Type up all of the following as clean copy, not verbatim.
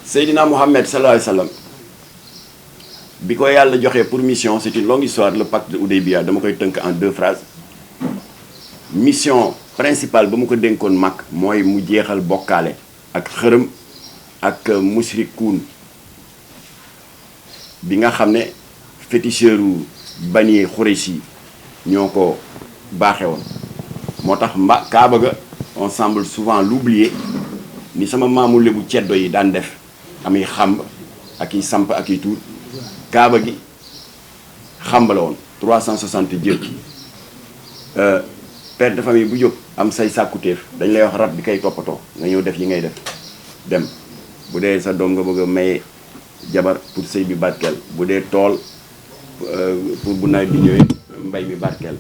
Seydina Mohamed sallallahu alayhi wa sallam bi ko yàlla joxee pour mission c'est une longue histoire le pacte de Oudeybiya dama koy tënk en 2 phrases mission principale ba mu ko dénkoon mag mooy mu jeexal bokkaale ak xërëm ak mushrikuun bi nga xam ne féticheuru Bani Khoureyssi ñoo ko baaxe woon moo tax Kaaba ga on semble souvent l'oublier ni sama maamu lébu ceddo yi daan def amuy xamb ak i samp ak i tuur Kaaba gi xamb la woon 360 jër père de famille bu jóg am say sàkkutéef dañ lay wax rab bi kay toppatoo nga ñëw def yi ngay def dem bu dee sa doom nga bëgg a maye jabar pour sëy bi barkeel bu dee tool pour bu nawet bi ñëwee mbay mi barkeel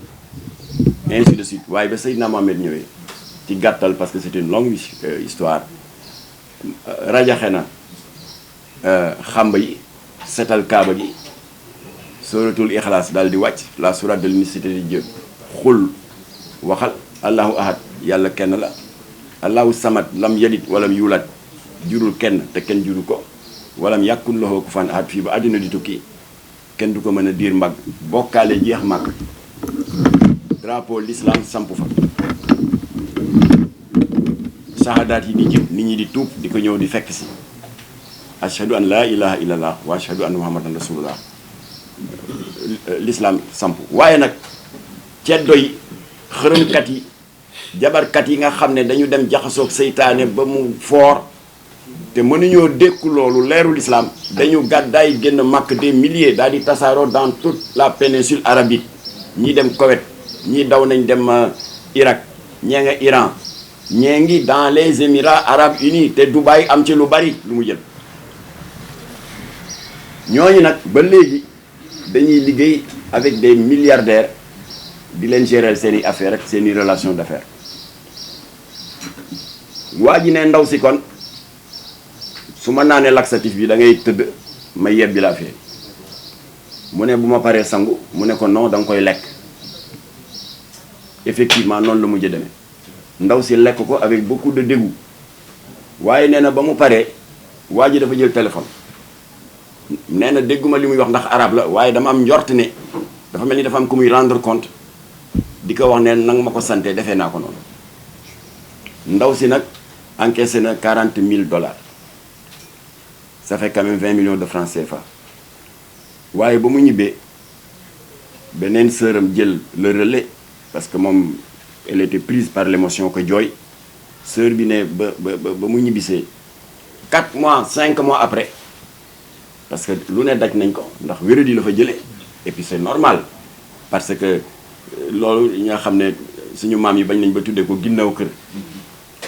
ainsi de suite waaye ba Seydina Mohamed ñëwee ci gàttal parce que c'est une longue histoire rajaxe na xamba yi setal kaaba gi suratul ixlaas daal di wàcc la sourate de l'unicité de Dieu xul waxal allahu ahad yàlla kenn la allahu samad lam yalid walam yulat jurul kenn te kenn juru ko walam yàkkun lahu kufuwan ahad fii ba àddina di tukki kenn du ko mën a diir mbagg bokkaale jeex màgg drapeau l'islam samp fa sahadaat yi di jib nit ñi di tuub di ko ñëw di fekk si ashhadu an la ilaha illallah wa ashhadu anna muhammadan rasulullah l'islam samp waaye nag ceddo yi xërëmkat yi jabarkat yi nga xam ne dañu dem jaxasoog seytaane ba mu foor te mënuñoo dékku loolu leeru l'islam dañu gàddaay génn Makka des milliers daal di tasaaroo dans toute la péninsule arabique ñii dem Koweït ñii daw nañ dem Irak ñee nga Iran ñee ngi dans les Émirats arabes unis te Dubaï am ci lu bari lu mu jël ñooñu nag ba léegi dañuy liggéey avec des milliardaires di leen gérer seeni affaires ak seeni relation d'affaires waa ji ne ndaw si kon su ma naanee laxatif bi da ngay tëdd ma yebbi la affaire mu ne bu ma paree sangu mu ne ko non da nga koy lekk effectivement noonu la mujj demee ndaw si lekk ko avec beaucoup de dégoût waaye nee na ba mu paree waa ji dafa jël téléphone nee na dégguma li muy wax ndax arabe la waaye dama am njort ne dafa mel ni dafa am ku muy rendre compte di ko wax ne nanga ma ko sante defee naa ko noonu ndaw si nag encaissé na $40,000 ça fait quand même 20 millions de francs CFA waaye ba mu ñibbee beneen sœuram jël le relais parce que moom elle était prise par l'émotion que jooy sœur bi ne ba mu ñibbisee 4 mois 5 mois après parce que lu ne daj nañ ko ndax wéradi la fa jëlee et puis c'est normal parce que loolu ñi nga xam ne suñu maam yi bañ nañ ba tuddee ko ginnaaw kër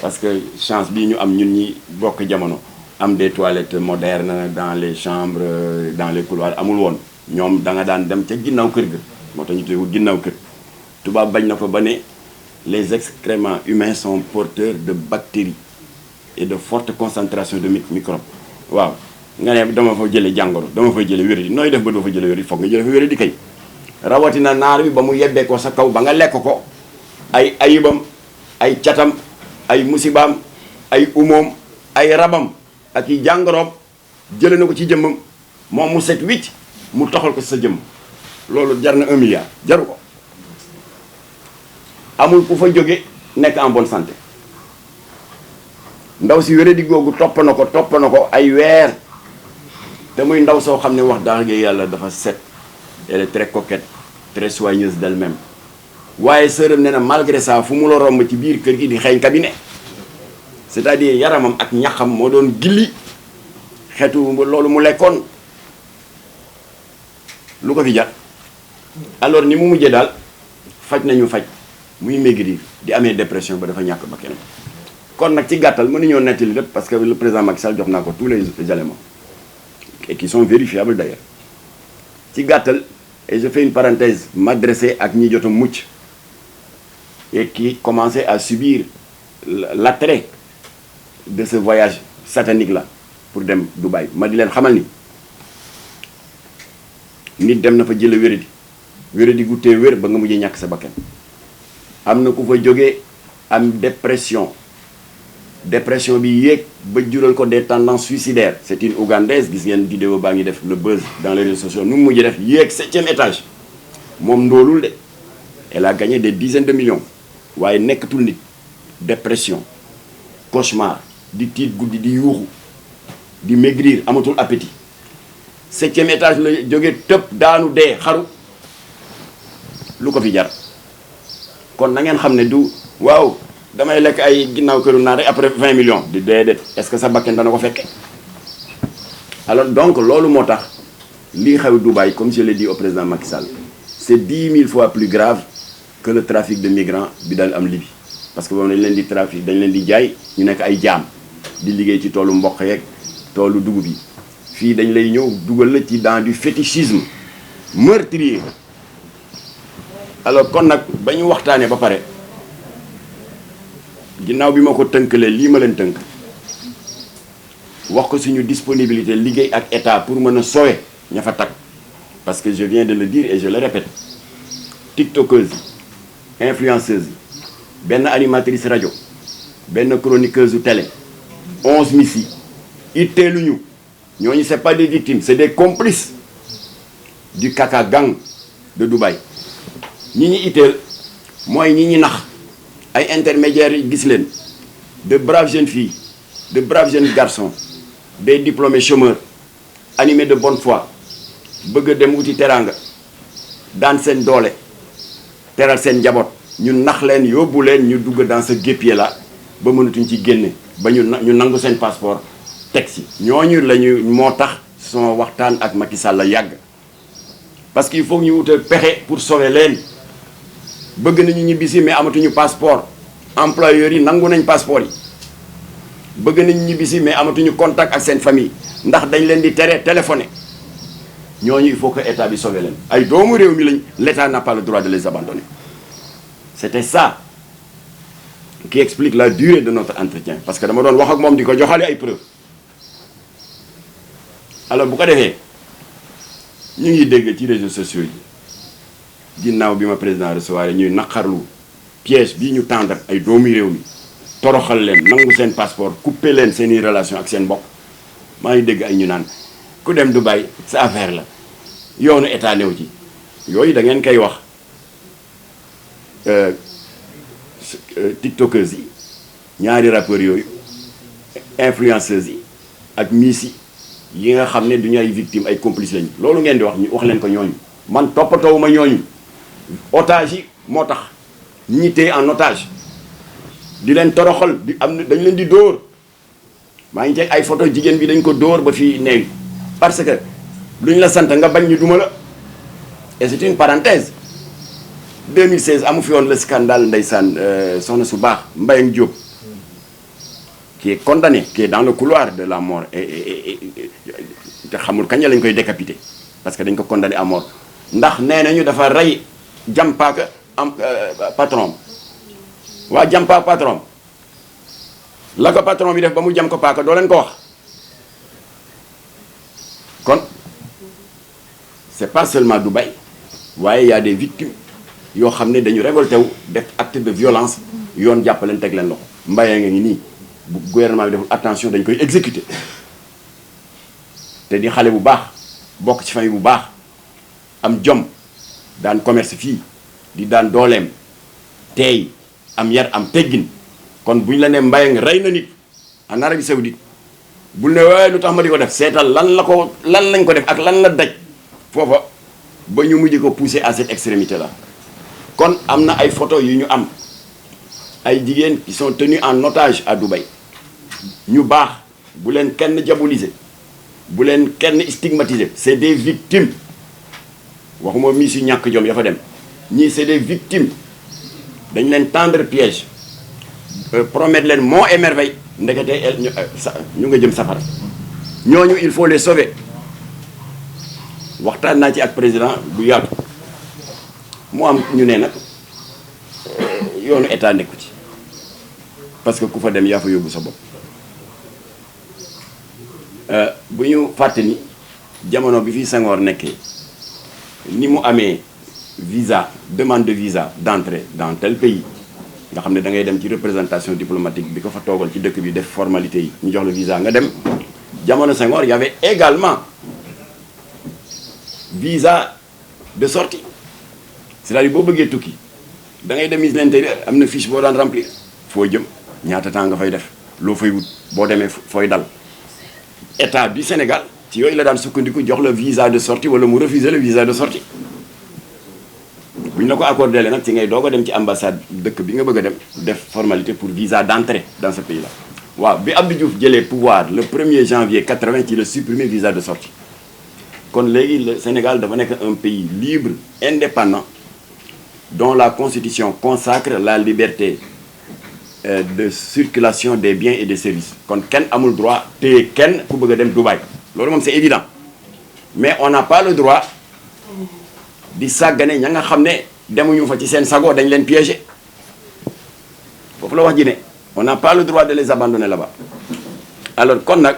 parce que chance bii ñu am ñun ñi bokk jamono am des toilettes modernes dans les chambres dans les couloirs amul woon ñoom da nga daan dem ca ginnaaw kër ga moo tax ñu tuddee ko ginnaaw kër tubaab bañ na ko ba ne les excréments humains sont porteurs de bactéries et de forte concentration de microbes waaw nga ne dama fa jële jàngoro dama fa jële wéradi nooy def ba doo fa jële wéradi foog nga jële fa wéradi kay rawatina naar bi ba mu yebbee ko sa kaw ba nga lekk ko ay ayibam ay catam ay musibaam ay umoom ay rabam ak i jàngoroom jële na ko ci jëmmam moom mu set wicc mu toxal ko sa jëmm loolu jar na 1 milliard jaru ko amul ku fa jóge nekk en bonne santé ndaw si wéradi googu topp na ko ay weer te muy ndaw soo xam ne wax dëgg yàlla dafa set elle est très coquette très soigneuse d'elle-même waaye sërëm ne na malgré ça fu mu la romb ci biir kër gi di xeeñ cabinet c'est-à-dire yaramam ak ñaxam moo doon gilli xeetu loolu mu lekkoon lu ko fi jar alors ni mu mujjee daal faj nañu faj muy maigrir di amee dépression ba dafa ñàkk ba kenn kon nag ci gàttal mënuñoo nettali lépp parce que le président Macky Sall jox naa ko tous les éléments et qui sont vérifiables d'ailleurs ci gàttal et je fais une parenthèse m'adresser ak ñi jot a mucc et qui commençaient à subir l'attrait de ce voyage satanique là pour dem Dubaï ma di leen xamal ni nit dem na fa jële wéradi gu tee wér ba nga mujjee ñàkk sa bakkan am na ku fa jógee am dépression dépression bi yéeg ba jural ko des tendances suicidaires. C'est une Ougandaise gis ngeen vidéo baa ngi def le buzz dans les réseaux sociaux nu mu mujj def yéeg 7e étage moom ndoolul de elle a gagné des dizaines de millions waaye nekkatul nit dépression cauchemar di tiit guddi di yuuxu di maigrir amatul appétit 7e étage la jóge tëb daanu dee xaru lu ko fi jar kon na ngeen xam ne du waaw damay lekk ay ginnaaw këru naa rek après 20 millions di déedéet est-ce que sa bakken dana ko fekke alors donc loolu moo tax lii xew Dubaï comme je l'ai dit au président Macky Sall c'est 10 000 fois plus grave que le trafic de migrants bi daan am Libye parce que boobu dañ leen di trafic dañ leen di jaay ñu nekk ay jaam di liggéey ci toolu mboq yeeg toolu dugub yi fii dañ lay ñëw dugal la ci dans du fétichisme meurtrier alors kon nag ba ñu waxtaanee ba pare ginnaaw bi ma ko tënkalee lii ma leen tënk wax ko suñu disponibilité liggéey ak état pour mën a sowe ña fa tag parce que je viens de le dire et je le répète tiktokeuse yi influenceuse yi benn animatrice rajo benn chroniqueuse u télé 11 miss yi itteeluñu ñooñu c'est pas des victimes c'est des complices du caca gang de Dubaï ñi ñi itteel mooy ñi ñi nax ay intermédiaires yi gis leen de braves jeunes filles de braves jeunes garçons des diplômés chômeurs animés de bonne foi bëgg a dem wuti teraanga daan seen doole teral seen njaboot ñu nax leen yóbbu leen ñu dugg dans ce guêpier là ba mënatuñ ci génne ba ñu nangu seen passeport teg si ñooñu lañu moo tax son waxtaan ak Macky Sall la yàgg parce que il faut ñu wutal pexe pour sauver leen bëgg nañu ñibbisi mais amatuñu passeport employeurs yi nangu nañ passeport yi bëgg nañu ñibbisi mais amatuñu contact ak seen famille ndax dañ leen di tere téléphoner ñooñu il faut que état bi sauver leen ay doomu réew mi lañ l'état n'a pas le droit de les abandonner c'était ça qui explique la durée de notre entretien parce que dama doon wax ak moom di ko joxale ay preuves alors bu ko defee ñu ngi dégg ci réseaux sociaux yi ginnaaw bi ma président recevoir ñuy naqarlu piège bii ñu tendre ay doomi réew mi toroxal leen nangu seen passeport couper leen seeni relation ak seen mbokk maa ngi dégg ay ñu naan ku dem Dubaï sa affaire la yoonu état néew ci yooyu da ngeen koy wax tiktokers yi ñaari rappeurs yooyu influenceuses yi ak miss yi nga xam ne du ñu ay victimes ay complices lañu loolu ngeen di wax ñu wax leen ko ñooñu man toppatoowuma ñooñu otage yi moo tax ñi téye en otage di leen toroxal di am dañ leen di dóor maa ngi teg ay photo jigéen bi dañ ko dóor ba fii néew parce que lu ñu la sant nga bañ ñu duma la et c'est une parenthèse 2016 amu fi woon le scandale ndeysaan soxna su baax Mbayang Diop qui est condamné qui est dans le couloir de la mort et te xamul kañ lañ koy décapité parce que dañ ko condamné à mort ndax nee nañu dafa rey jàmpaaka am patron waa jàmpaa patron la ko patron bi def ba mu jam ko paaka doo leen ko wax kon c'est pas seulement Dubaï waaye y a des victimes yoo xam ne dañu révolté wu def acte de violence yoon jàppaleen teg leen loxo mbayee nga ngi nii bu gouvernement bi deful attention dañ koy exécuter te di xale bu baax bokk ci famille bu baax am jom daan commerce fii di daan dooleem teey am yar am teggin kon buñ la ne Mbayang rey na nit en Arabie Saoudite bul ne waaye lu tax ma di ko def seetal lan lañ ko def ak lan la daj foofa ba ñu mujj ko pousser à cette extrémité là kon am na ay photos yu ñu am ay jigéen qui sont tenus en otage à Dubaï ñu baax bu leen kenn diaboliser bu leen kenn stigmatiser c'est des victimes waxuma mi si ñàkk jom ya fa dem ñii c'est des victimes dañ leen tendre piège promettre leen monts et merveilles ndekete ñu nga jëm safara ñooñu il faut les sauver waxtaan naa ci ak président bu yaatu mu am ñu ne nag yoonu état nekku ci parce que ku fa dem yaa fa yóbbu sa bopp bu ñu fàtte ni jamono bi fi Senghor nekkee ni mu amee visa demande de visa d'entrée dans tel pays nga xam ne da ngay dem ci représentation diplomatique bi ko fa toogal ci dëkk bi def formalité yi ñu jox la visa nga dem. jamono Senghor y avait également visa de sortie c'est-à-dire boo bëggee tukki da ngay dem ministre de l'Intérieur am na fiche boo daan remplir foo jëm ñaata temps nga fay def loo fay wut boo demee fooy dal état du Sénégal ci yooyu la daan sukkandiku jox la visa de sortie wala mu refuser le visa de sortie bu ñu la ko accordé nag ci ngay doog a dem ci ambassade dëkk bi nga bëgg a dem def formalité pour visa d'entrée dans ce pays là. waaw bi Abdou Diouf jëlee pouvoir le 1er janvier 80 ci la supprimer visa de sortie kon léegi le Sénégal dafa nekk un pays libre indépendant dont la constitution consacre la liberté de circulation des biens et des services kon kenn amul droit téye kenn ku bëgg a dem Dubaï loolu moom c'est évident mais on n'a pas le droit di sàggane ña nga xam ne demuñu fa ci seen sago dañ leen piéger foofu la wax ji ne on n'a pas le droit de les abandonner là-bas alors kon nag